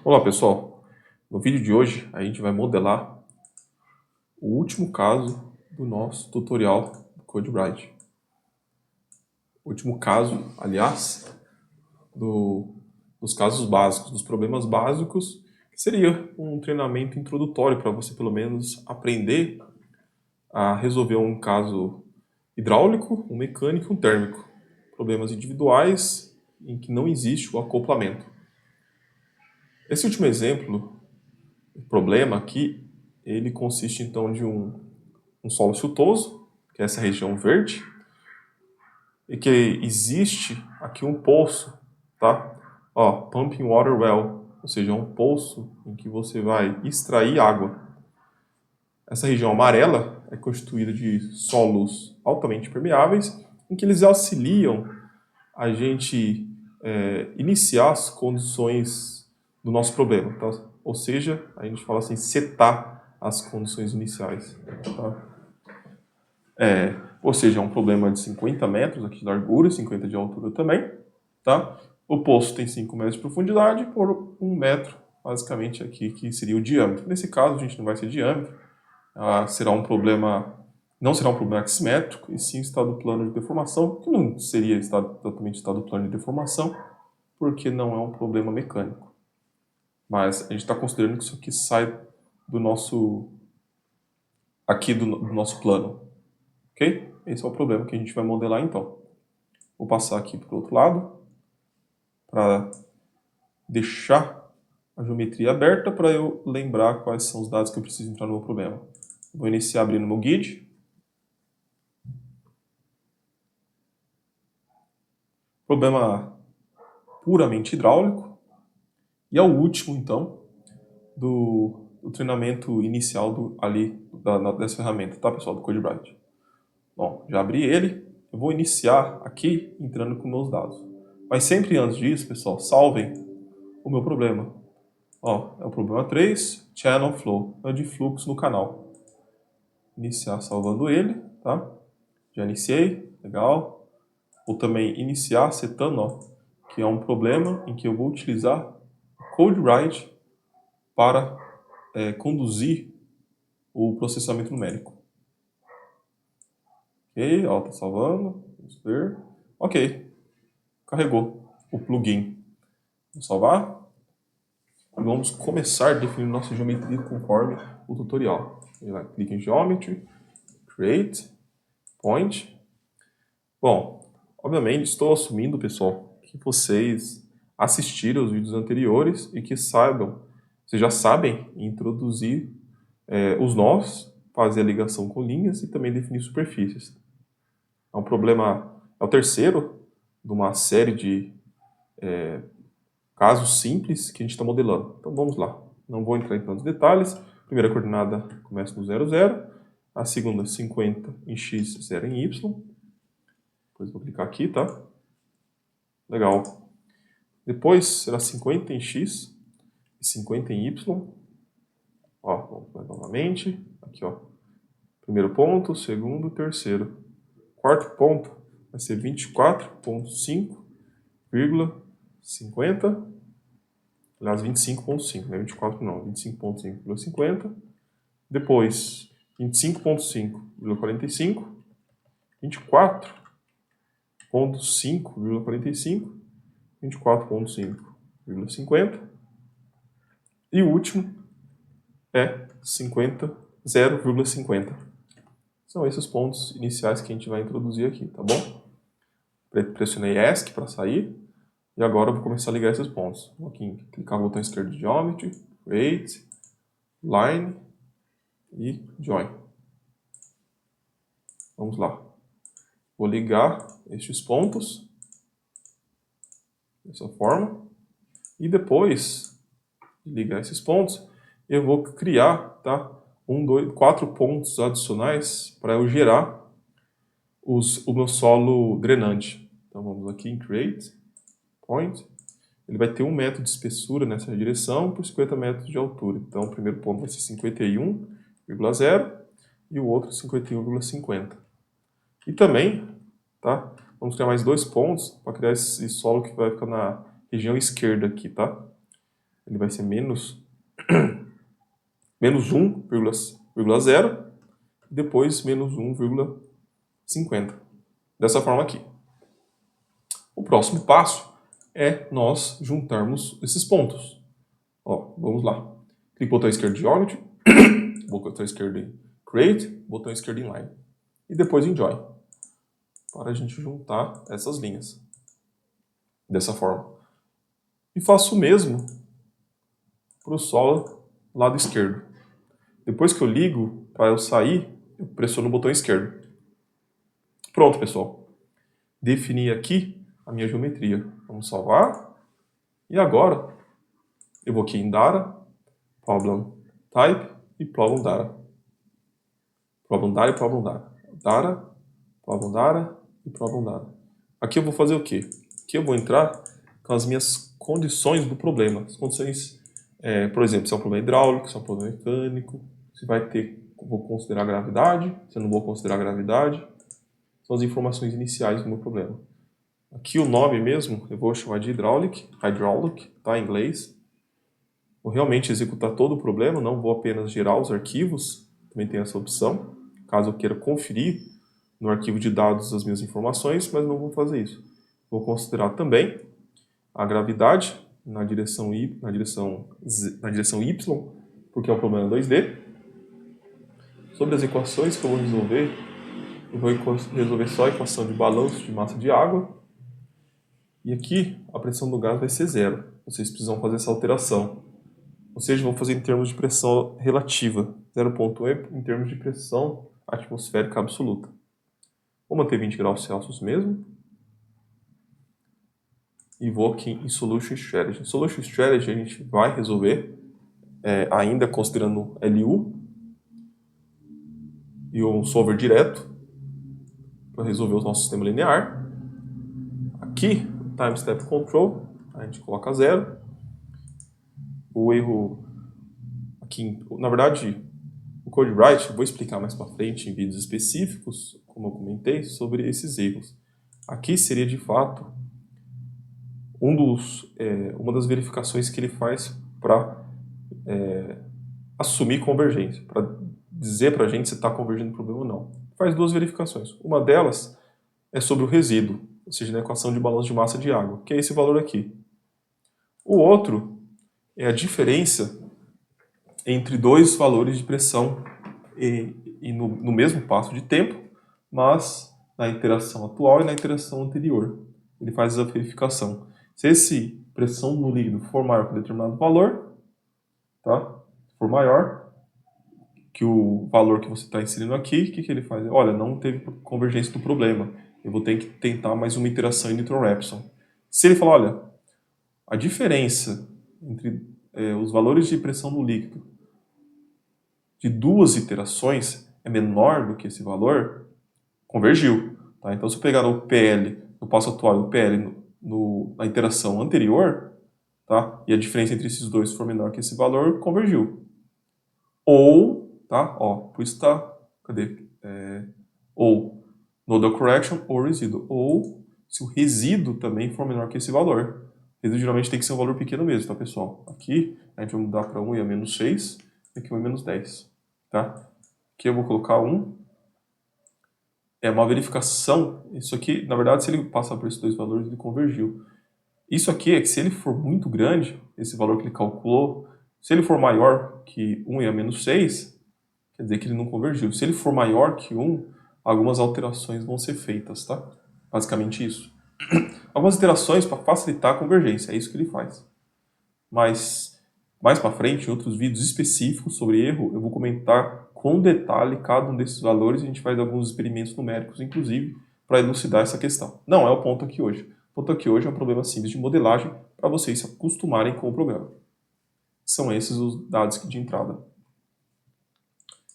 Olá pessoal, no vídeo de hoje a gente vai modelar o último caso do nosso tutorial do CodeWright. O último caso, aliás, dos casos básicos, dos problemas básicos, que seria um treinamento introdutório para você pelo menos aprender a resolver um caso hidráulico, um mecânico e um térmico. Problemas individuais em que não existe o acoplamento. Esse último exemplo, o problema aqui, ele consiste então de um solo chutoso, que é essa região verde, e que existe aqui um poço, tá? Ó, pumping water well, ou seja, um poço em que você vai extrair água. Essa região amarela é constituída de solos altamente permeáveis, em que eles auxiliam a gente iniciar as condições do nosso problema, tá? Ou seja, a gente fala assim, setar as condições iniciais, tá? Ou seja, é um problema de 50 metros aqui de largura, 50 de altura também, tá? O poço tem 5 metros de profundidade por 1 metro, basicamente aqui, que seria o diâmetro. Nesse caso, a gente não vai ser diâmetro, será um problema, não será um problema aximétrico, e sim estado plano de deformação, que não seria exatamente estado plano de deformação, porque não é um problema mecânico. Mas a gente está considerando que isso aqui sai do nosso, do nosso plano, ok? Esse é o problema que a gente vai modelar então. Vou passar aqui para o outro lado, para deixar a geometria aberta para eu lembrar quais são os dados que eu preciso entrar no meu problema. Vou iniciar abrindo meu guide. Problema puramente hidráulico. E é o último, então, do treinamento inicial dessa ferramenta, tá, pessoal, do CodeWright. Bom, já abri ele. Eu vou iniciar aqui entrando com meus dados. Mas sempre antes disso, pessoal, salvem o meu problema. Ó, é o problema 3, Channel Flow, é de fluxo no canal. Iniciar salvando ele, tá? Já iniciei, legal. Vou também iniciar setando, ó, que é um problema em que eu vou utilizar o CodeWright para conduzir o processamento numérico. Ok, ó, tá salvando, vamos ver. Ok, carregou o plugin. Vou salvar. E vamos começar definindo nossa geometria conforme o tutorial. Clique em Geometry, Create, Point. Bom, obviamente estou assumindo, pessoal, que vocês assistiram os vídeos anteriores e que vocês já sabem introduzir os nós, fazer a ligação com linhas e também definir superfícies. É um problema, é o terceiro de uma série de casos simples que a gente está modelando. Então vamos lá. Não vou entrar em tantos detalhes. A primeira coordenada começa no 0, 0. A segunda 50 em x, 0 em y. Depois vou clicar aqui, tá? Legal. Depois será 50 em x e 50 em y. Ó, vamos ver novamente. Aqui, ó. Primeiro ponto, segundo, terceiro. Quarto ponto vai ser 24,5,50. Aliás, 25,5, não é 24 não, 25,5,50. Depois, 25,5,45. 24,5,45. 24,5,50. E o último é 0,50. São esses pontos iniciais que a gente vai introduzir aqui, tá bom? Pressionei ESC para sair. E agora eu vou começar a ligar esses pontos. Vou aqui clicar no botão esquerdo de Geometry, Create, Line e Join. Vamos lá. Vou ligar estes pontos dessa forma. E depois de ligar esses pontos, eu vou criar, tá, 4 pontos adicionais para eu gerar o meu solo drenante. Então vamos aqui em Create, Point. Ele vai ter 1 metro de espessura nessa direção por 50 metros de altura. Então o primeiro ponto vai ser 51,0 e o outro 51,50. E também, tá, vamos criar mais 2 pontos para criar esse solo que vai ficar na região esquerda aqui, tá? ele vai ser menos 1,0 e depois menos 1,50. Dessa forma aqui. O próximo passo é nós juntarmos esses pontos. Ó, vamos lá. Clique no botão esquerdo de Geometry, botão esquerdo em Create, botão esquerdo em Line. E depois em Join. Para a gente juntar essas linhas. Dessa forma. E faço o mesmo para o solo lado esquerdo. Depois que eu ligo, para eu sair, eu pressiono o botão esquerdo. Pronto, pessoal. Defini aqui a minha geometria. Vamos salvar. E agora, eu vou aqui em Data, Problem Type e Problem Data. Problem Data e Problem Data. Data, Problem Data e Problem Data. Aqui eu vou fazer o quê? Aqui eu vou entrar com as minhas condições do problema. As condições, por exemplo, se é um problema hidráulico, se é um problema mecânico, se vai ter, vou considerar gravidade, se eu não vou considerar gravidade. São as informações iniciais do meu problema. Aqui o nome mesmo, eu vou chamar de Hydraulic, tá, em inglês. Vou realmente executar todo o problema, não vou apenas gerar os arquivos, também tem essa opção, caso eu queira conferir no arquivo de dados as minhas informações, mas não vou fazer isso. Vou considerar também a gravidade na direção Y, porque é um problema 2D. Sobre as equações que eu vou resolver, eu vou resolver só a equação de balanço de massa de água. E aqui a pressão do gás vai ser 0. Vocês precisam fazer essa alteração. Ou seja, vão fazer em termos de pressão relativa. 0,1 em termos de pressão atmosférica absoluta. Vou manter 20 graus Celsius mesmo. E vou aqui em Solution Strategy. Em Solution Strategy a gente vai resolver, ainda considerando LU, e um solver direto, para resolver o nosso sistema linear. Aqui, o Time Step Control, a gente coloca 0. O erro aqui, na verdade, o CodeWright, eu vou explicar mais para frente em vídeos específicos, como eu comentei, sobre esses erros. Aqui seria de fato uma das verificações que ele faz para assumir convergência, para dizer para a gente se está convergindo o problema ou não. Faz duas verificações. Uma delas é sobre o resíduo, ou seja, na equação de balanço de massa de água, que é esse valor aqui. O outro é a diferença entre dois valores de pressão e no mesmo passo de tempo, mas na interação atual e na interação anterior. Ele faz essa verificação. Se esse pressão no líquido for maior que determinado valor, tá? Se for maior que o valor que você está inserindo aqui, o que ele faz? Olha, não teve convergência do problema. Eu vou ter que tentar mais uma iteração em Newton-Raphson. Se ele falar, olha, a diferença entre os valores de pressão no líquido de duas iterações é menor do que esse valor, convergiu. Tá? Então, se eu pegar o PL no passo atual e o PL na iteração anterior, tá? E a diferença entre esses dois for menor que esse valor, convergiu. Ou, tá? Ó, por isso tá, cadê? Ou nodal correction ou resíduo. Ou se o resíduo também for menor que esse valor. O resíduo geralmente tem que ser um valor pequeno mesmo, tá, pessoal? Aqui a gente vai mudar para 1 e a menos 6, aqui 1 e menos 10, tá? Aqui eu vou colocar 1. É uma verificação. Isso aqui, na verdade, se ele passar por esses dois valores, ele convergiu. Isso aqui é que se ele for muito grande, esse valor que ele calculou, se ele for maior que 1 e a menos 6, quer dizer que ele não convergiu. Se ele for maior que 1, algumas alterações vão ser feitas, tá? Basicamente isso. Algumas alterações para facilitar a convergência, é isso que ele faz. Mas, mais para frente, em outros vídeos específicos sobre erro, eu vou comentar com detalhe cada um desses valores e a gente faz alguns experimentos numéricos, inclusive, para elucidar essa questão. Não é o ponto aqui hoje. O ponto aqui hoje é um problema simples de modelagem para vocês se acostumarem com o programa. São esses os dados de entrada.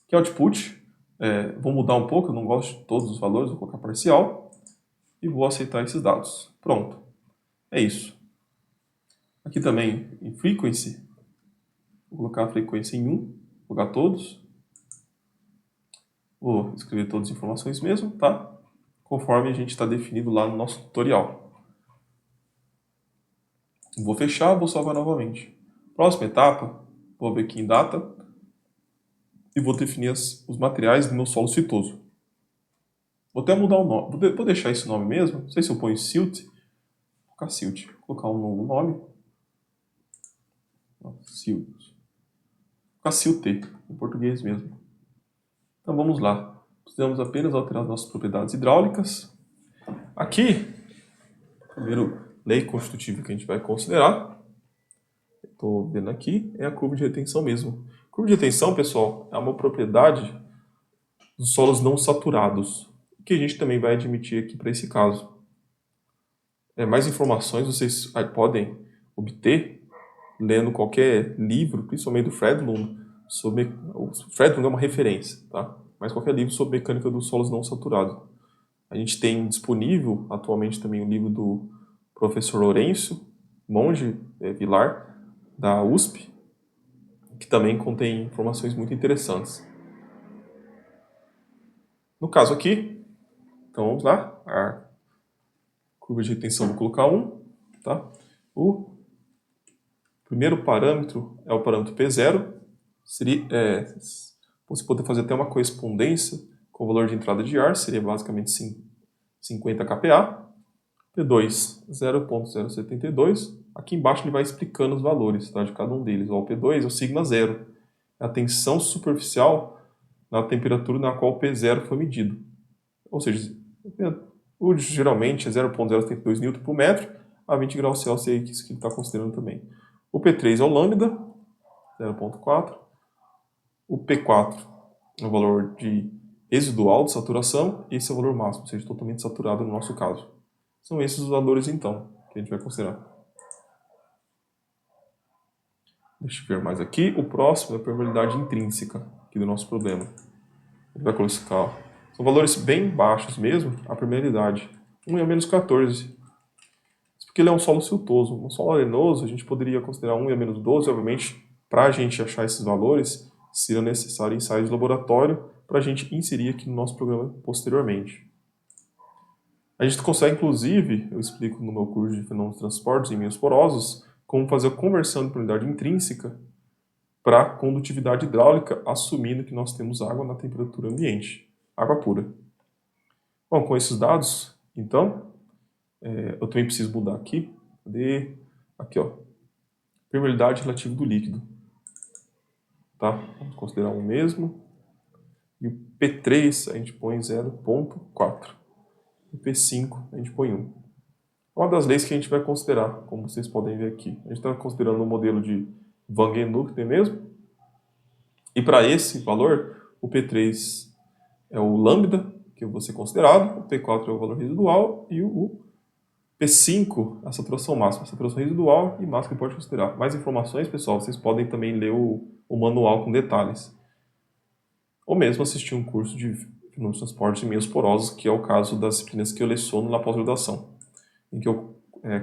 Aqui é output. Vou mudar um pouco, eu não gosto de todos os valores, vou colocar parcial. E vou aceitar esses dados. Pronto. É isso. Aqui também em frequency. Vou colocar a frequência em 1. Vou colocar todos. Vou escrever todas as informações mesmo, tá? Conforme a gente está definido lá no nosso tutorial. Vou fechar, vou salvar novamente. Próxima etapa, vou vir aqui em Data e vou definir os materiais do meu solo siltoso. Vou até mudar o nome, vou deixar esse nome mesmo, não sei se eu ponho Silt, vou colocar Silt, vou colocar um novo nome, Silt, vou colocar Silt, em português mesmo. Então vamos lá, precisamos apenas alterar as nossas propriedades hidráulicas. Aqui, primeiro lei constitutiva que a gente vai considerar, estou vendo aqui, é a curva de retenção mesmo. Curva de retenção, pessoal, é uma propriedade dos solos não saturados, que a gente também vai admitir aqui para esse caso. Mais informações vocês podem obter lendo qualquer livro, principalmente do Fredlund, sobre... O Fredlund é uma referência, tá? Mas qualquer livro sobre mecânica dos solos não saturados. A gente tem disponível atualmente também o livro do professor Lourenço Monge Vilar, da USP, que também contém informações muito interessantes. No caso aqui, então vamos lá, a curva de retenção vou colocar 1, tá? O primeiro parâmetro é o parâmetro P0, você pode fazer até uma correspondência com o valor de entrada de ar, seria basicamente 50 kPa. P2, 0.072. Aqui embaixo ele vai explicando os valores, tá, de cada um deles. O P2 é o sigma zero, é a tensão superficial na temperatura na qual o P0 foi medido. Ou seja, geralmente é 0.072 N por metro a 20 graus Celsius, é isso que ele está considerando também. O P3 é o lambda, 0.4. O P4 é o valor de residual de saturação, esse é o valor máximo, ou seja, totalmente saturado no nosso caso. São esses os valores, então, que a gente vai considerar. Deixa eu ver mais aqui. O próximo é a permeabilidade intrínseca aqui do nosso problema. Ele vai colocar... São valores bem baixos mesmo, a permeabilidade. 1 é a menos 14. Isso porque ele é um solo siltoso. Um solo arenoso, a gente poderia considerar 1 é a menos 12. Obviamente, para a gente achar esses valores, seria necessário ensaios de laboratório para a gente inserir aqui no nosso programa posteriormente. A gente consegue, inclusive, eu explico no meu curso de fenômenos de transportes em meios porosos, como fazer a conversão de permeabilidade intrínseca para condutividade hidráulica, assumindo que nós temos água na temperatura ambiente, água pura. Bom, com esses dados, então, eu também preciso mudar aqui. Aqui, ó, permeabilidade relativa do líquido. Tá? Vamos considerar um mesmo. E o P3 a gente põe 0.4. O P5 a gente põe 1. Uma das leis que a gente vai considerar, como vocês podem ver aqui. A gente está considerando o modelo de Van Geendonck mesmo. E para esse valor, o P3 é o lambda, que eu vou ser considerado, o P4 é o valor residual e o P5 é a saturação máxima, a saturação residual e máxima que pode considerar. Mais informações, pessoal, vocês podem também ler o manual com detalhes. Ou mesmo assistir um curso de fenômenos de transporte em meios porosos, que é o caso das disciplinas que eu leciono na pós-graduação, em que eu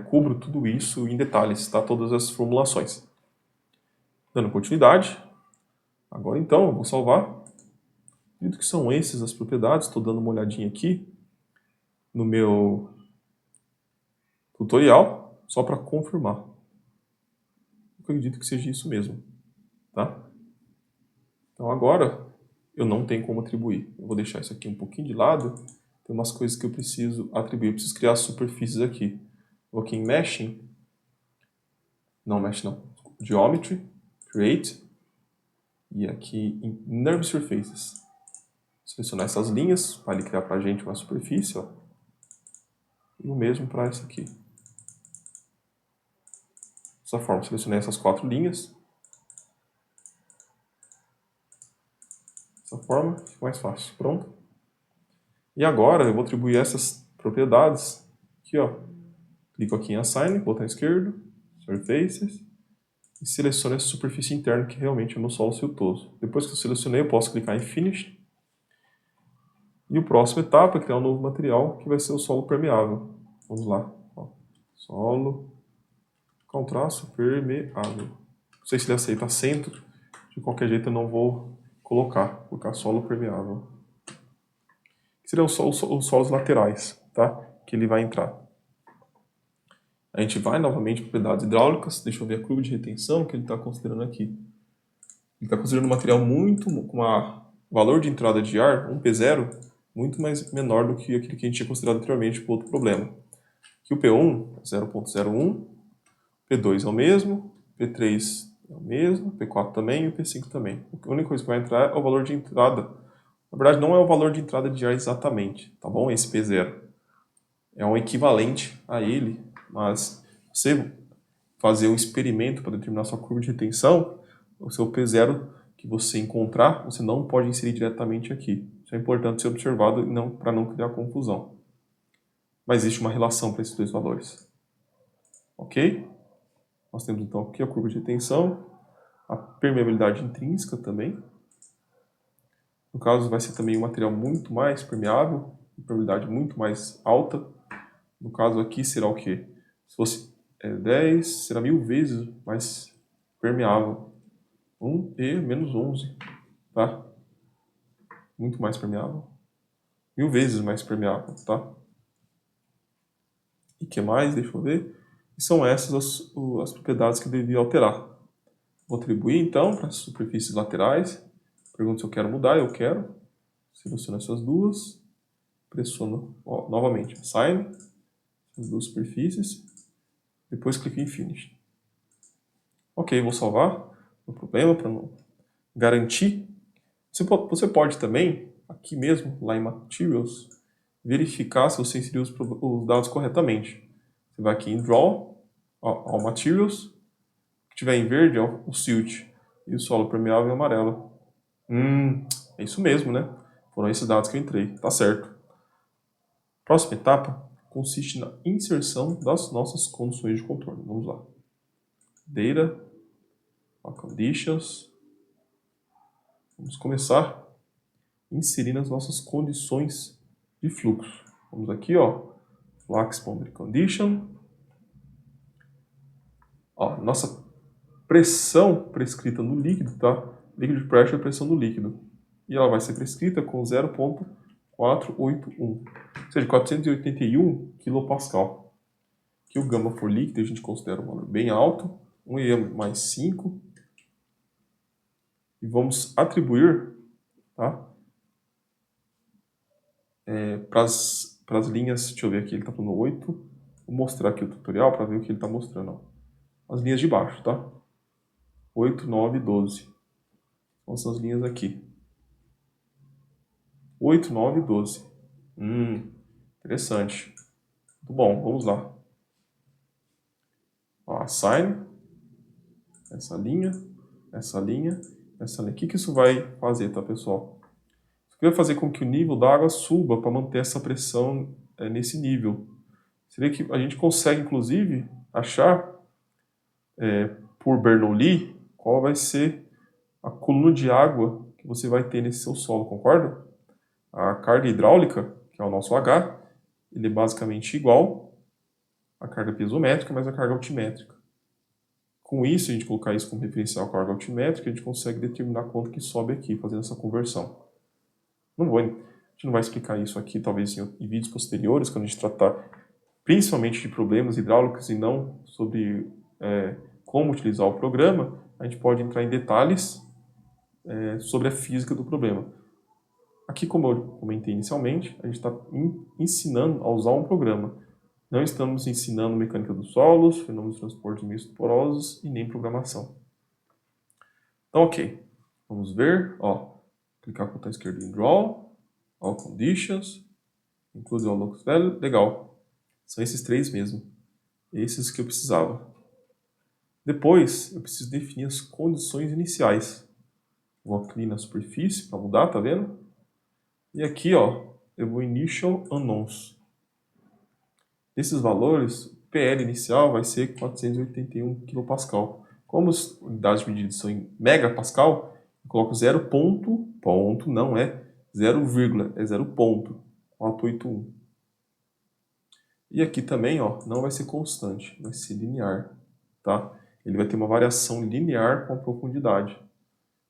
cubro tudo isso em detalhes, tá? Todas as formulações. Dando continuidade, agora então eu vou salvar. Acredito que são essas as propriedades, estou dando uma olhadinha aqui no meu tutorial, só para confirmar. Eu acredito que seja isso mesmo, tá? Então agora eu não tenho como atribuir. Eu vou deixar isso aqui um pouquinho de lado. Tem umas coisas que eu preciso atribuir. Eu preciso criar superfícies aqui. Vou aqui em Meshing. Não, Mesh não. Geometry, Create. E aqui em Nerve Surfaces. Selecionar essas linhas para ele criar para a gente uma superfície. Ó. E o mesmo para essa aqui. Dessa forma, selecionei essas 4 linhas. Dessa forma, fica mais fácil. Pronto. E agora eu vou atribuir essas propriedades. Aqui, ó. Clico aqui em Assign, botão esquerdo, Surfaces. E seleciono essa superfície interna que realmente é o meu solo siltoso. Depois que eu selecionei, eu posso clicar em Finish. E a próxima etapa é criar um novo material, que vai ser o solo permeável. Vamos lá. Ó. Solo com traço permeável. Não sei se ele aceita acento. De qualquer jeito eu não vou colocar. Vou colocar solo permeável. Que seriam os solos laterais, tá? Que ele vai entrar. A gente vai novamente para propriedades hidráulicas. Deixa eu ver a curva de retenção que ele está considerando aqui. Ele está considerando um material com um valor de entrada de ar, 1P0, muito mais menor do que aquele que a gente tinha considerado anteriormente para outro problema. Aqui o P1 é 0,01, P2 é o mesmo, P3 é o mesmo, P4 também e o P5 também. A única coisa que vai entrar é o valor de entrada. Na verdade, não é o valor de entrada de ar exatamente, tá bom? Esse P0 é um equivalente a ele, mas você fazer um experimento para determinar sua curva de retenção, o seu P0 que você encontrar, você não pode inserir diretamente aqui. Isso é importante ser observado para não criar confusão. Mas existe uma relação para esses dois valores. Ok? Nós temos então aqui a curva de retenção, a permeabilidade intrínseca também. No caso, vai ser também um material muito mais permeável, permeabilidade muito mais alta. No caso aqui será o quê? Se fosse 10, será 1000 vezes mais permeável. 1E menos 11, tá? Muito mais permeável. 1000 vezes mais permeável, tá? E que mais? Deixa eu ver. E são essas as propriedades que eu devia alterar. Vou atribuir, então, para as superfícies laterais. Pergunto se eu quero mudar, eu quero. Seleciono essas duas. Pressiono novamente Assign, as duas superfícies. Depois clico em Finish. Ok, vou salvar o problema para não garantir. Você pode também, aqui mesmo, lá em Materials, verificar se você inseriu os dados corretamente. Você vai aqui em Draw, ao Materials, que tiver em verde, o Silt, e o solo permeável em amarelo. É isso mesmo, né? Foram esses dados que eu entrei, tá certo. Próxima etapa consiste na inserção das nossas condições de contorno. Vamos lá. Data, Conditions. Vamos começar inserindo as nossas condições de fluxo. Vamos aqui, ó, Flux Boundary Condition. Ó, nossa pressão prescrita no líquido, tá? Liquid pressure é a pressão do líquido. E ela vai ser prescrita com 0,481, ou seja, 481 kPa. Aqui o gama for líquido a gente considera um valor bem alto, 1 mais 5. E vamos atribuir, tá? Para as linhas, deixa eu ver aqui, ele está falando 8. Vou mostrar aqui o tutorial para ver o que ele está mostrando. Ó. As linhas de baixo, tá? 8, 9, 12. São essas linhas aqui. 8, 9 e 12. Interessante. Muito bom, vamos lá. Ó, assign. Essa linha, essa linha, essa linha. O que isso vai fazer, tá, pessoal? Isso vai fazer com que o nível da água suba para manter essa pressão nesse nível. Seria que a gente consegue, inclusive, achar, por Bernoulli, qual vai ser a coluna de água que você vai ter nesse seu solo, concorda? A carga hidráulica, que é o nosso H, ele é basicamente igual à carga piezométrica, mais a carga altimétrica. Com isso, a gente colocar isso como referencial à carga altimétrica, a gente consegue determinar quanto que sobe aqui, fazendo essa conversão. A gente não vai explicar isso aqui, talvez em vídeos posteriores, quando a gente tratar principalmente de problemas hidráulicos e não sobre como utilizar o programa, a gente pode entrar em detalhes sobre a física do problema. Aqui, como eu comentei inicialmente, a gente está ensinando a usar um programa. Não estamos ensinando mecânica dos solos, fenômenos de transporte misto porosos e nem programação. Então, ok. Vamos ver. Ó, clicar com o botão esquerdo em Draw, All Conditions, Include All Locus Value. Legal. São esses três mesmo. Esses que eu precisava. Depois, eu preciso definir as condições iniciais. Vou aqui na superfície para mudar, tá vendo? E aqui, ó, eu vou Initial Unknowns. Desses valores, o PL inicial vai ser 481 kPa. Como as unidades medidas são em megapascal, eu coloco 0 ponto, não é 0, é 0,481. E aqui também, ó, não vai ser constante, vai ser linear, tá? Ele vai ter uma variação linear com a profundidade.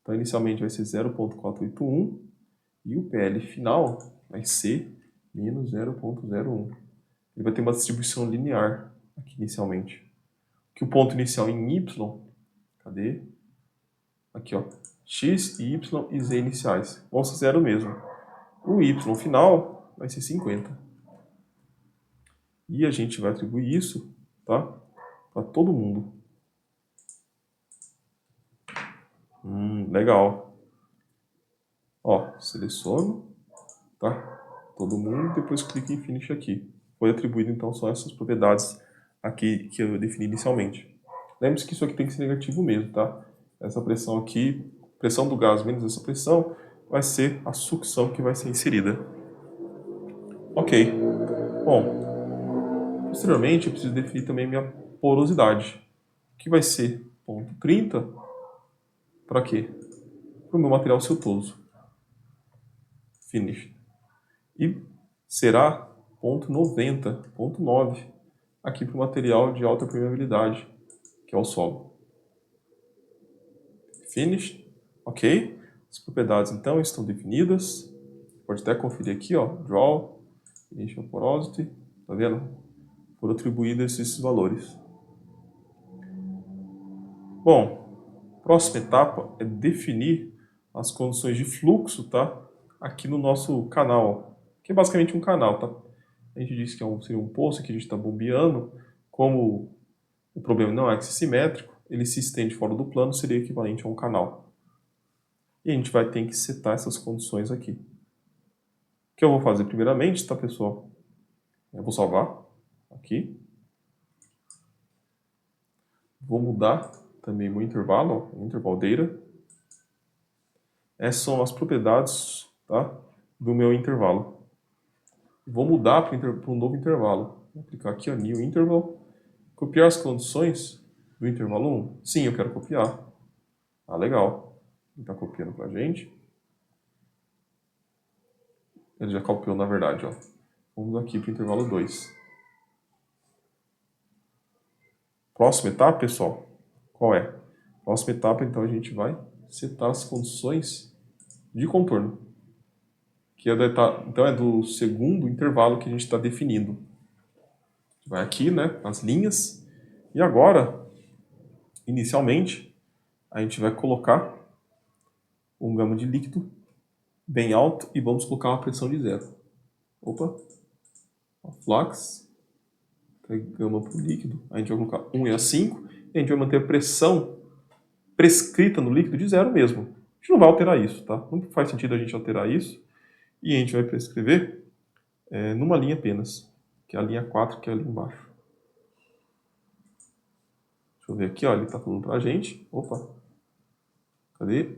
Então, inicialmente vai ser 0,481 e o PL final vai ser menos 0,01. Ele vai ter uma distribuição linear, aqui inicialmente. Que o ponto inicial em y, cadê? Aqui, ó, x, y e z iniciais vão ser 0 mesmo. O y final vai ser 50. E a gente vai atribuir isso, tá, para todo mundo. Legal. Ó, seleciono, tá? Todo mundo, depois clico em Finish aqui. Foi atribuído, então, só essas propriedades aqui que eu defini inicialmente. Lembre-se que isso aqui tem que ser negativo mesmo, tá? Essa pressão aqui, pressão do gás menos essa pressão, vai ser a sucção que vai ser inserida. Ok. Bom, posteriormente eu preciso definir também minha porosidade, que vai ser ponto 30 para quê? Para o meu material celtoso. Finish. E será ponto 90, ponto 9, aqui para o material de alta permeabilidade, que é o solo. Finish, ok? As propriedades então estão definidas. Pode até conferir aqui, ó, draw, initial porosity, tá vendo? Foram atribuídos esses valores. Bom, próxima etapa é definir as condições de fluxo, tá? Aqui no nosso canal, que é basicamente um canal, tá? A gente disse que seria um poço que a gente está bombeando. Como o problema não é simétrico, ele se estende fora do plano, seria equivalente a um canal. E a gente vai ter que setar essas condições aqui. O que eu vou fazer primeiramente, tá, pessoal? Eu vou salvar aqui. Vou mudar também o intervalo, ó, interval data. Essas são as propriedades, tá, do meu intervalo. Vou mudar para um novo intervalo. Vou clicar aqui, ó, New Interval. Copiar as condições do intervalo 1. Sim, eu quero copiar. Ah, legal. Ele está copiando para a gente. Ele já copiou, na verdade, ó. Vamos aqui para o intervalo 2. Próxima etapa, pessoal, qual é? Próxima etapa, então, a gente vai setar as condições de contorno. Que é então, é do segundo intervalo que a gente está definindo. Vai aqui, né, nas linhas. E agora, inicialmente, a gente vai colocar um gama de líquido bem alto e vamos colocar uma pressão de 0. Opa! Flux. Gama para o líquido. A gente vai colocar 1,5 e a gente vai manter a pressão prescrita no líquido de 0 mesmo. A gente não vai alterar isso, tá? Não faz sentido a gente alterar isso. E a gente vai prescrever numa linha apenas, que é a linha 4, que é ali embaixo. Deixa eu ver aqui, ó, ele está falando para a gente. Opa! Cadê?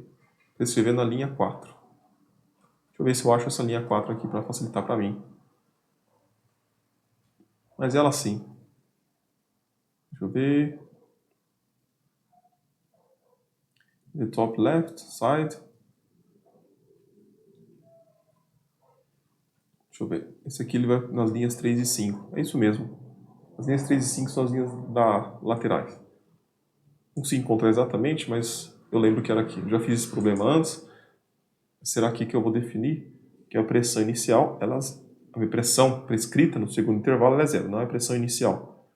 Prescrever na linha 4. Deixa eu ver se eu acho essa linha 4 aqui para facilitar para mim. Mas ela sim. Deixa eu ver. The top left side. Deixa eu ver. Esse aqui ele vai nas linhas 3 e 5. É isso mesmo. As linhas 3 e 5 são as linhas laterais. Não se encontra exatamente, mas eu lembro que era aqui. Eu já fiz esse problema antes. Será aqui que eu vou definir que a pressão inicial, a pressão prescrita no segundo intervalo é 0, não é a pressão inicial.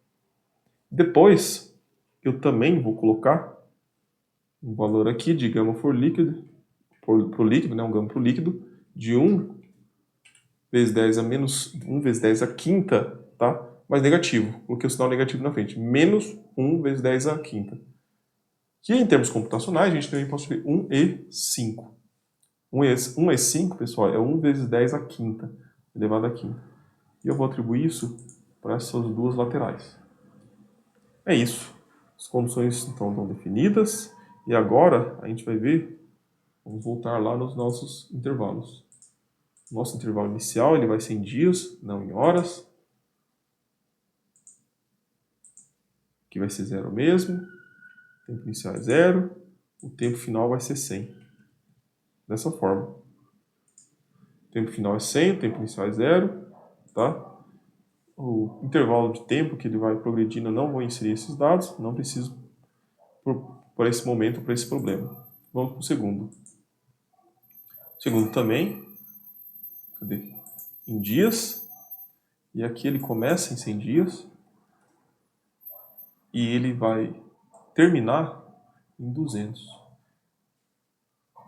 Depois, eu também vou colocar um valor aqui de gama for liquid, pro líquido, né, um gama para o líquido, de 1 vezes 10 a menos 1 vezes 10 a quinta, tá? Mas negativo, coloquei o sinal negativo na frente, menos 1 vezes 10 a quinta. Que em termos computacionais, a gente também pode escrever 1e5. 1e5, pessoal, é 1 vezes 10 a quinta, elevado a quinta. E eu vou atribuir isso para essas duas laterais. É isso. As condições então estão definidas. E agora a gente vai ver, vamos voltar lá nos nossos intervalos. Nosso intervalo inicial ele vai ser em dias, não em horas. Aqui vai ser 0 mesmo. O tempo inicial é 0. O tempo final vai ser 100. Dessa forma. O tempo final é 100, o tempo inicial é 0. Tá? O intervalo de tempo que ele vai progredindo, eu não vou inserir esses dados. Não preciso por esse momento, para esse problema. Vamos para o segundo. O segundo também. Cadê? Em dias. E aqui ele começa em 100 dias. e ele vai terminar em 200.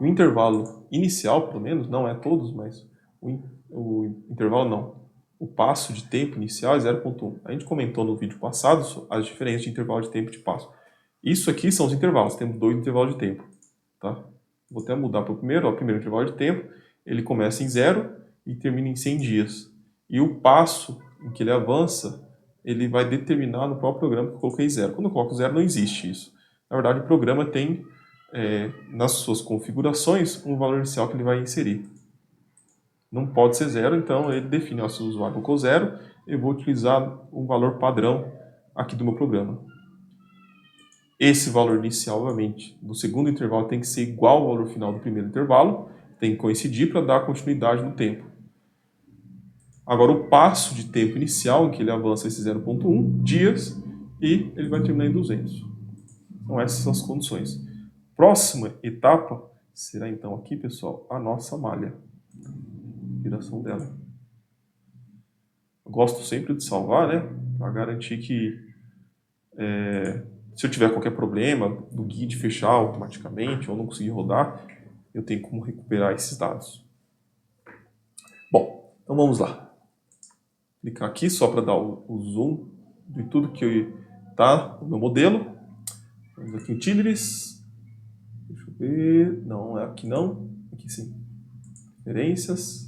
O intervalo inicial, pelo menos, não é todos, mas o intervalo não. O passo de tempo inicial é 0.1. A gente comentou no vídeo passado as diferenças de intervalo de tempo e de passo. Isso aqui são os intervalos, temos 2 intervalos de tempo. Tá? Vou até mudar para o primeiro. O primeiro intervalo de tempo, ele começa em 0 e termina em 100 dias. E o passo em que ele avança, ele vai determinar no próprio programa que eu coloquei 0. Quando eu coloco 0, não existe isso. Na verdade, o programa tem, nas suas configurações, um valor inicial que ele vai inserir. Não pode ser 0, então ele define, se o usuário colocou 0, eu vou utilizar um valor padrão aqui do meu programa. Esse valor inicial, obviamente, do segundo intervalo tem que ser igual ao valor final do primeiro intervalo, tem que coincidir para dar continuidade no tempo. Agora, o passo de tempo inicial, em que ele avança esse 0.1 dias, e ele vai terminar em 200. Então, essas são as condições. Próxima etapa será, então, aqui, pessoal, a nossa malha. Geração dela. Eu gosto sempre de salvar, né? Para garantir que se eu tiver qualquer problema do guide fechar automaticamente ou não conseguir rodar, eu tenho como recuperar esses dados. Bom, então vamos lá. Clicar aqui só para dar o zoom de tudo que está no meu modelo. Vamos aqui em Utilities. Deixa eu ver. Não, é aqui não. Aqui sim. Referências.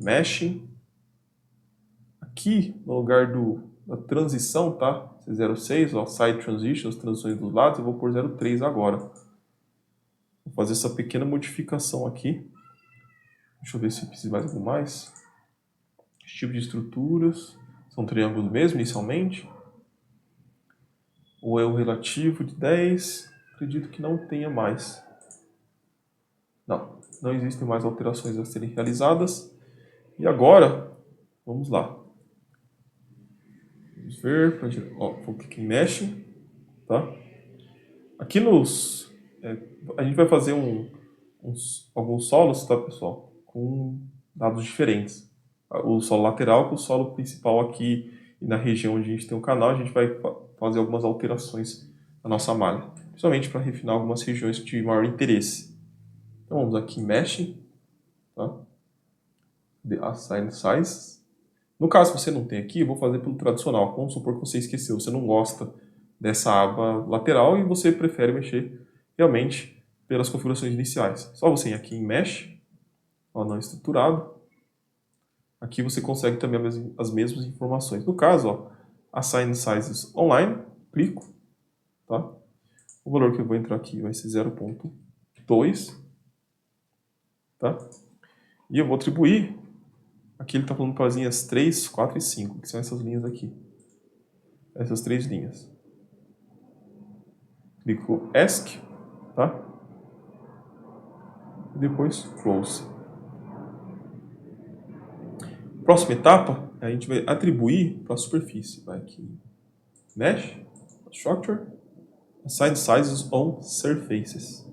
Meshing. Aqui no lugar da transição, tá? C06, ó, Side Transition, as transições dos lados, eu vou pôr 03 agora. Vou fazer essa pequena modificação aqui. Deixa eu ver se precisa mais algum mais. Esse tipo de estruturas. São triângulos mesmo, inicialmente. O erro relativo de 10. Acredito que não tenha mais. Não existem mais alterações a serem realizadas. E agora, vamos lá. Vamos ver. Vou clicar em Mesh. Tá? Aqui a gente vai fazer alguns solos, tá, pessoal? Com dados diferentes. O solo lateral com o solo principal aqui e na região onde a gente tem o canal, a gente vai fazer algumas alterações na nossa malha. Principalmente para refinar algumas regiões de maior interesse. Então vamos aqui em Mesh. Tá? Assign Size. No caso, se você não tem aqui, eu vou fazer pelo tradicional. Vamos supor que você esqueceu, você não gosta dessa aba lateral e você prefere mexer realmente pelas configurações iniciais. Só você ir aqui em Mesh, ó, não estruturado. Aqui você consegue também as mesmas informações. No caso, ó, Assign Sizes Online, clico. Tá? O valor que eu vou entrar aqui vai ser 0.2. Tá? E eu vou atribuir. Aqui ele está falando para as linhas 3, 4 e 5, que são essas linhas aqui. Essas 3 linhas. Clico Ask, tá? E depois Close. Próxima etapa, a gente vai atribuir para a superfície. Vai aqui, Mesh, Structure, Assign Sizes on Surfaces.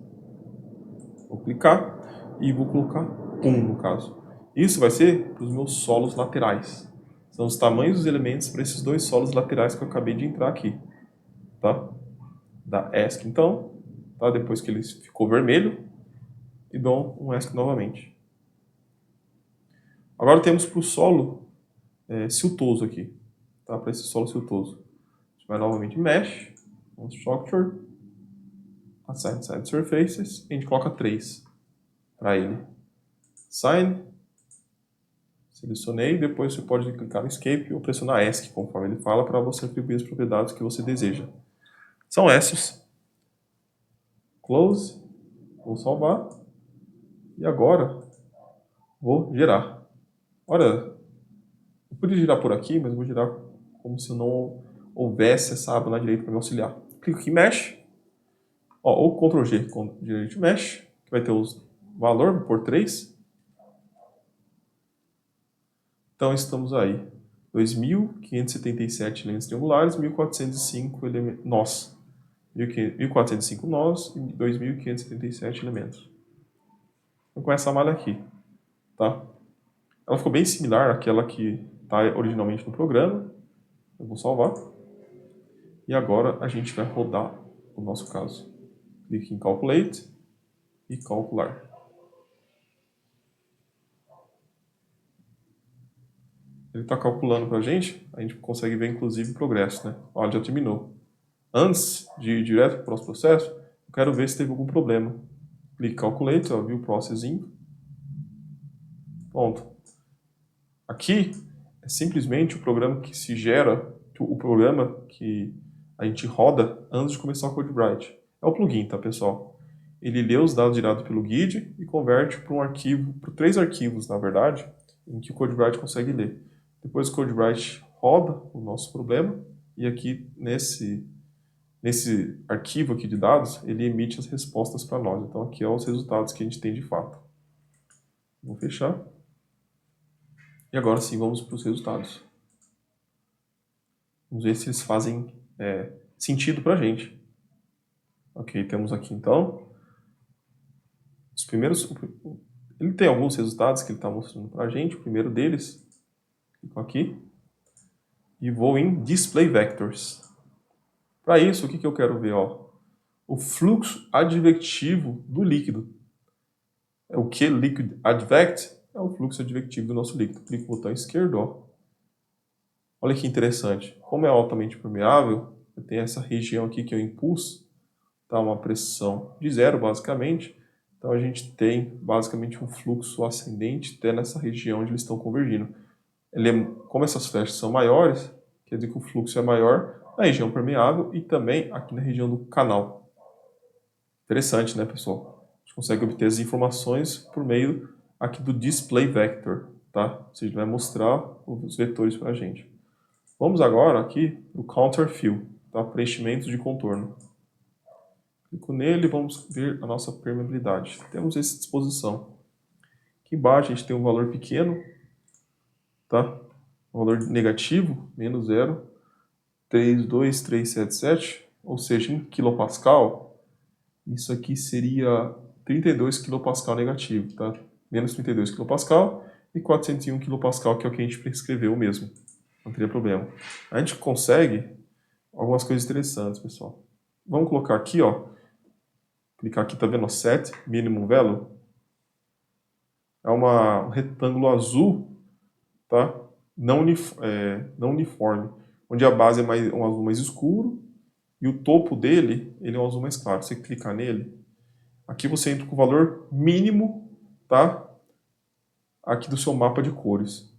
Vou clicar e vou colocar 1 no caso. Isso vai ser para os meus solos laterais. São os tamanhos dos elementos para esses 2 solos laterais que eu acabei de entrar aqui. Tá? Dá Ask então, tá? Depois que ele ficou vermelho, e dou um Ask novamente. Agora temos para o solo siltoso aqui, tá? Para esse solo siltoso. A gente vai novamente em Mesh, Structure, Assign Side Surfaces, e a gente coloca 3 para ele. Sign, selecionei, depois você pode clicar no Escape ou pressionar ESC, conforme ele fala, para você atribuir as propriedades que você deseja. São essas. Close, vou salvar, e agora vou gerar. Olha, eu podia girar por aqui, mas vou girar como se não houvesse essa aba na direita para me auxiliar. Clico aqui em Mesh, ó, ou Ctrl G, direito de Mesh, que vai ter os valor, vou pôr 3. Então estamos aí, 2.577 elementos triangulares, 1.405 nós. 1.405 nós e 2.577 elementos. Então com essa malha aqui, tá? Ela ficou bem similar àquela que está originalmente no programa. Eu vou salvar. E agora a gente vai rodar o nosso caso. Clique em Calculate e calcular. Ele está calculando para a gente consegue ver inclusive o progresso, né? Ó, já terminou. Antes de ir direto para o próximo processo, eu quero ver se teve algum problema. Clique em Calculate, ó, View Processing. Pronto. Aqui é simplesmente o programa que se gera, o programa que a gente roda antes de começar o CodeWright. É o plugin, tá, pessoal? Ele lê os dados gerados pelo guide e converte para um arquivo, para 3 arquivos, na verdade, em que o CodeWright consegue ler. Depois o CodeWright roda o nosso problema e aqui nesse arquivo aqui de dados, ele emite as respostas para nós. Então aqui é os resultados que a gente tem de fato. Vou fechar. E agora sim, vamos para os resultados. Vamos ver se eles fazem sentido para a gente. Ok, temos aqui então os primeiros. Ele tem alguns resultados que ele está mostrando para a gente. O primeiro deles, clico aqui e vou em Display Vectors. Para isso, o que eu quero ver? Ó, o fluxo advectivo do líquido. É o que? Liquid Advect é o fluxo advectivo do nosso líquido. Clico no botão esquerdo. Ó. Olha que interessante. Como é altamente permeável, eu tenho essa região aqui que é o impulso, tá? Uma pressão de 0, basicamente. Então a gente tem basicamente um fluxo ascendente até nessa região onde eles estão convergindo. Como essas flechas são maiores, quer dizer que o fluxo é maior na região permeável e também aqui na região do canal. Interessante, né, pessoal? A gente consegue obter as informações por meio aqui do display vector, tá? Ou seja, vai mostrar os vetores para a gente. Vamos agora aqui para o counter fill, tá? Preenchimento de contorno. Clico nele e vamos ver a nossa permeabilidade. Temos essa disposição. Aqui embaixo a gente tem um valor pequeno, tá? Um valor negativo, menos 0,32377, ou seja, em quilopascal, isso aqui seria 32 kPa negativo, tá? Menos 32 kPa e 401 kPa, que é o que a gente prescreveu mesmo. Não teria problema. A gente consegue algumas coisas interessantes, pessoal. Vamos colocar aqui, ó. Clicar aqui, tá vendo? Set Minimum Value. É um retângulo azul, tá? Não uniforme. Onde a base é um azul mais escuro e o topo dele ele é um azul mais claro. Você clicar nele, aqui você entra com o valor mínimo, tá? Aqui do seu mapa de cores.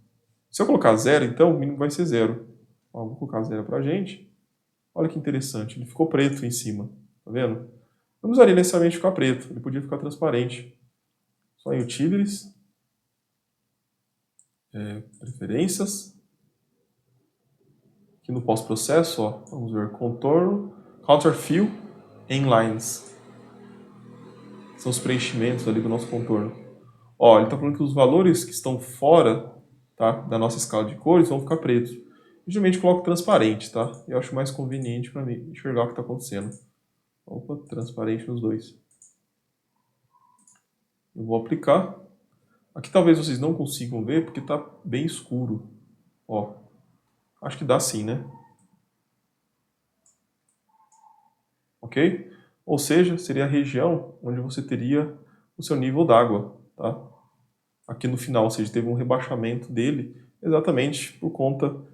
Se eu colocar 0, então o mínimo vai ser 0. Ó, vou colocar 0 pra gente. Olha que interessante, ele ficou preto em cima, tá vendo? Eu não usaria necessariamente ficar preto, ele podia ficar transparente. Só em Utilities, Preferências. Aqui no pós-processo, ó, vamos ver contorno, Counter Fill em Lines. São os preenchimentos ali do nosso contorno. Ó, ele está falando que os valores que estão fora, tá, da nossa escala de cores vão ficar pretos. Geralmente coloco transparente, tá? Eu acho mais conveniente para mim enxergar o que está acontecendo. Opa, transparente nos dois. Eu vou aplicar. Aqui talvez vocês não consigam ver porque está bem escuro. Ó, acho que dá sim, né? Ok? Ou seja, seria a região onde você teria o seu nível d'água, tá? Aqui no final, ou seja, teve um rebaixamento dele exatamente por conta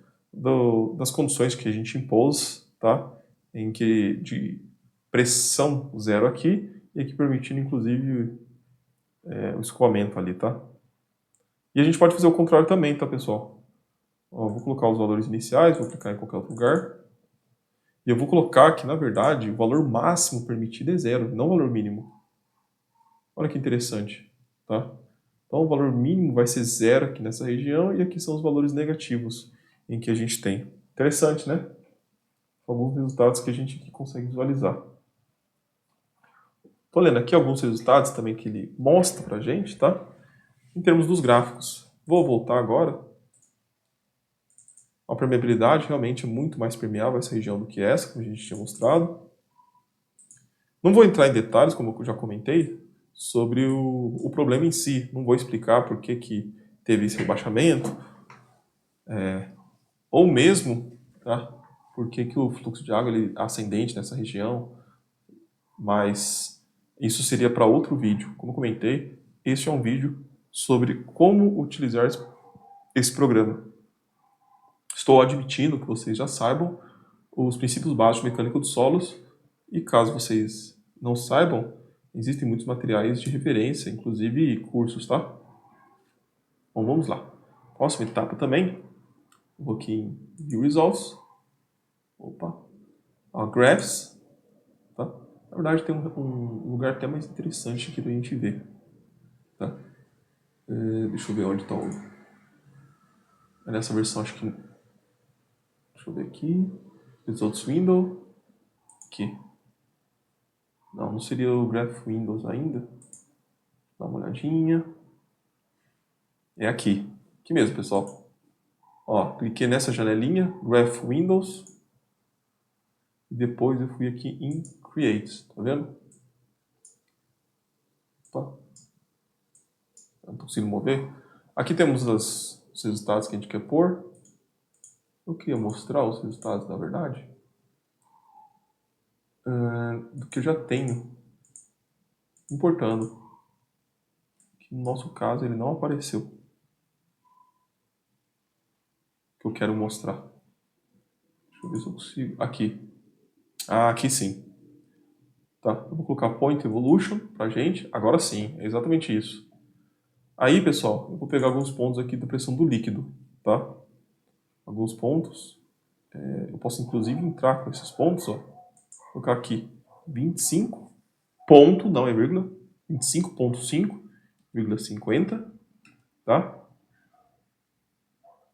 das condições que a gente impôs, tá? Em que de pressão zero aqui e aqui permitindo inclusive o escoamento ali, tá? E a gente pode fazer o contrário também, tá, pessoal? Ó, vou colocar os valores iniciais, vou clicar em qualquer outro lugar. E eu vou colocar que, na verdade, o valor máximo permitido é 0, não o valor mínimo. Olha que interessante, tá? Então o valor mínimo vai ser 0 aqui nessa região e aqui são os valores negativos em que a gente tem. Interessante, né? Alguns resultados que a gente aqui consegue visualizar. Estou lendo aqui alguns resultados também que ele mostra pra gente, tá? Em termos dos gráficos. Vou voltar agora. A permeabilidade realmente é muito mais permeável essa região do que essa, como a gente tinha mostrado. Não vou entrar em detalhes, como eu já comentei, sobre o problema em si. Não vou explicar por que teve esse rebaixamento, ou mesmo, tá? por que que o fluxo de água ele é ascendente nessa região, mas isso seria para outro vídeo. Como eu comentei, este é um vídeo sobre como utilizar esse programa. Estou admitindo que vocês já saibam os princípios básicos de mecânica dos solos, e caso vocês não saibam, existem muitos materiais de referência, inclusive cursos, tá? Bom, vamos lá. Próxima etapa também, vou aqui em View Results, Graphs, tá? Na verdade tem um lugar até mais interessante aqui pra gente ver, tá? Deixa eu ver onde está o... Nessa versão acho que... Deixa eu ver aqui, Results Window, aqui. Não seria o Graph Windows ainda. Dá uma olhadinha. É aqui. Aqui mesmo, pessoal. Ó, cliquei nessa janelinha, Graph Windows. E depois eu fui aqui em Create. Tá vendo? Opa. Não estou conseguindo mover. Aqui temos os resultados que a gente quer pôr. Eu queria mostrar os resultados, na verdade, do que eu já tenho importando. Que no nosso caso ele não apareceu. Que eu quero mostrar. Deixa eu ver se eu consigo. Aqui. Ah, aqui sim. Tá, eu vou colocar Point Evolution pra gente. Agora sim, é exatamente isso. Aí, pessoal, eu vou pegar alguns pontos aqui da pressão do líquido, tá? Alguns pontos. Eu posso inclusive entrar com esses pontos, ó. Vou colocar aqui 25 ponto, não é vírgula, 25.5,50, tá?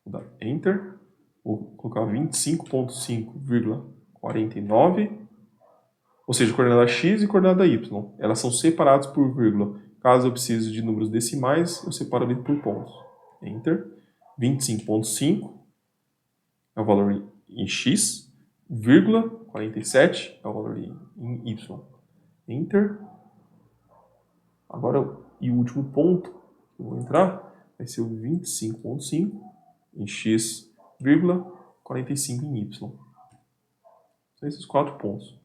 Vou dar Enter. Vou colocar 25.5,49. Ou seja, coordenada x e coordenada y. Elas são separadas por vírgula. Caso eu precise de números decimais, eu separo ali por pontos. Enter. 25.5 é o valor em x, vírgula 47 é o valor em y. Enter. Agora, e o último ponto que eu vou entrar vai ser o 25.5 em x, vírgula 45 em y. São esses 4 pontos.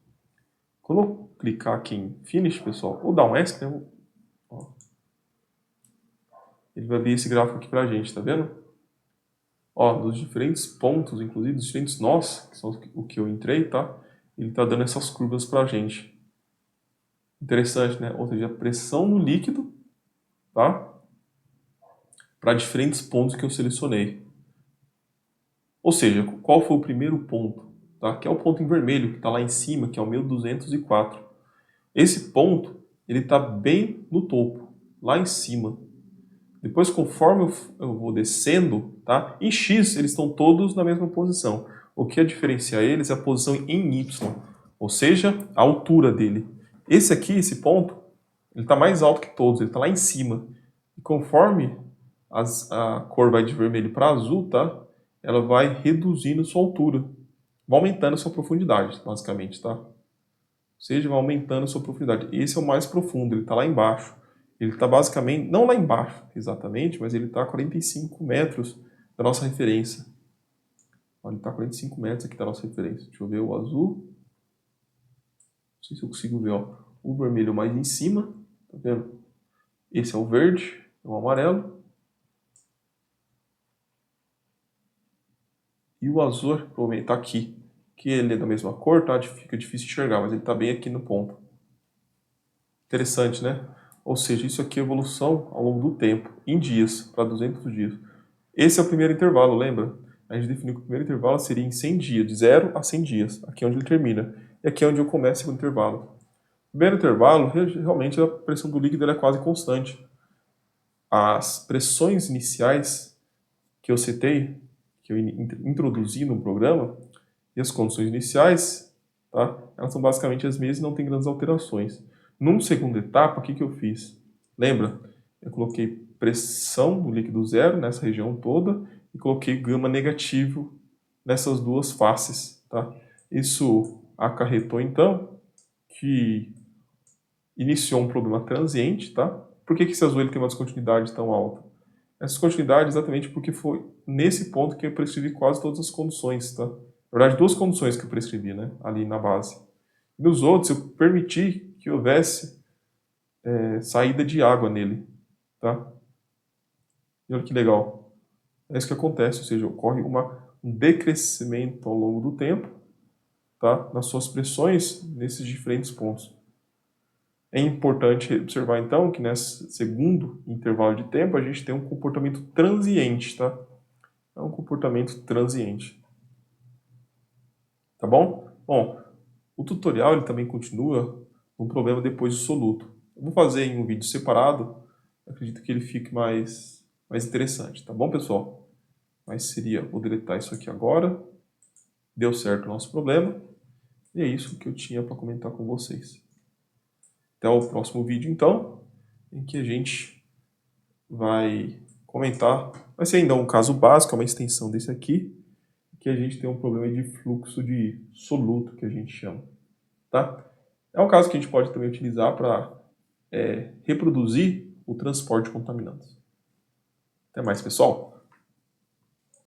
Quando eu clicar aqui em Finish, pessoal, ou dar um ESC, né? Ó, ele vai abrir esse gráfico aqui pra gente, tá vendo? Ó, dos diferentes pontos, inclusive dos diferentes nós, que são o que eu entrei, tá? Ele tá dando essas curvas pra gente. Interessante, né? Ou seja, a pressão no líquido, tá? Para diferentes pontos que eu selecionei. Ou seja, qual foi o primeiro ponto? Tá? Que é o ponto em vermelho, que está lá em cima, que é o 1204. Esse ponto, ele está bem no topo, lá em cima. Depois, conforme eu vou descendo, tá? Em X, eles estão todos na mesma posição. O que diferencia eles é a posição em Y, ou seja, a altura dele. Esse aqui, esse ponto, ele está mais alto que todos, ele está lá em cima. E conforme a cor vai de vermelho para azul, tá? Ela vai reduzindo sua altura, vai aumentando sua profundidade, basicamente, tá? Ou seja, vai aumentando sua profundidade. Esse é o mais profundo, ele está lá embaixo. Ele está basicamente, não lá embaixo exatamente, mas ele está a 45 metros da nossa referência. Ele está a 45 metros aqui da nossa referência. Deixa eu ver o azul. Não sei se eu consigo ver, ó. O vermelho mais em cima, tá vendo? Esse é o verde, é o amarelo. E o azul, provavelmente, está aqui. Que ele é da mesma cor, tá? Fica difícil de enxergar, mas ele está bem aqui no ponto. Interessante, né? Ou seja, isso aqui é evolução ao longo do tempo, em dias, para 200 dias. Esse é o primeiro intervalo, lembra? A gente definiu que o primeiro intervalo seria em 100 dias, de 0 a 100 dias. Aqui é onde ele termina. E aqui é onde eu começo o segundo intervalo. O primeiro intervalo, realmente, a pressão do líquido é quase constante. As pressões iniciais que eu citei, que eu introduzi no programa, e as condições iniciais, tá? Elas são basicamente as mesmas e não tem grandes alterações. Numa segunda etapa, o que eu fiz? Lembra? Eu coloquei pressão no líquido zero, nessa região toda, e coloquei gama negativo nessas duas faces. Tá? Isso acarretou, então, que iniciou um problema transiente. Tá? Por que esse azul ele tem uma descontinuidade tão alta? Essa descontinuidade é exatamente porque foi nesse ponto que eu prescrevi quase todas as condições. Tá? Na verdade, duas condições que eu prescrevi, né, ali na base. Nos outros, eu permiti que houvesse saída de água nele, tá? E olha que legal. É isso que acontece, ou seja, ocorre um decrescimento ao longo do tempo, tá? Nas suas pressões nesses diferentes pontos. É importante observar, então, que nesse segundo intervalo de tempo a gente tem um comportamento transiente, tá? É um comportamento transiente. Tá bom? Bom, o tutorial ele também continua no problema depois do soluto. Eu vou fazer em um vídeo separado, acredito que ele fique mais interessante, tá bom, pessoal? Mas seria, vou deletar isso aqui agora. Deu certo o nosso problema. E é isso que eu tinha para comentar com vocês. Até o próximo vídeo, então, em que a gente vai comentar. Vai ser ainda um caso básico, é uma extensão desse aqui, que a gente tem um problema de fluxo de soluto, que a gente chama. Tá? É um caso que a gente pode também utilizar para reproduzir o transporte de contaminantes. Até mais, pessoal!